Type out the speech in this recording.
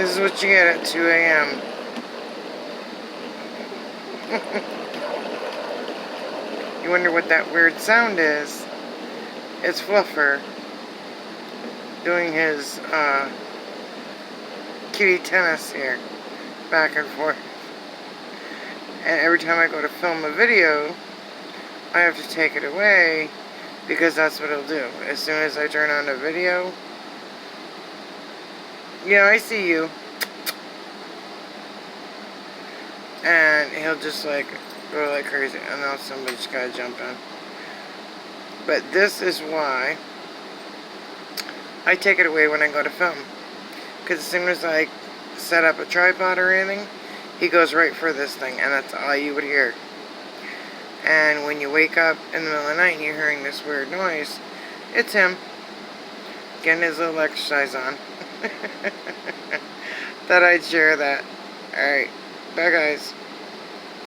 This is what you get at 2 a.m. You wonder what that weird sound is? It's Fluffer doing his kitty tennis here, back and forth. And every time I go to film a video, I have to take it away because that's what he'll do. As soon as I turn on the video, yeah, I see you. And he'll just like go like crazy. And now somebody's gotta jump in. But this is why I take it away when I go to film. Because as soon as I set up a tripod or anything, he goes right for this thing. And that's all you would hear. And when you wake up in the middle of the night and you're hearing this weird noise, it's him getting his little exercise on. Thought I'd share that. Alright, bye guys.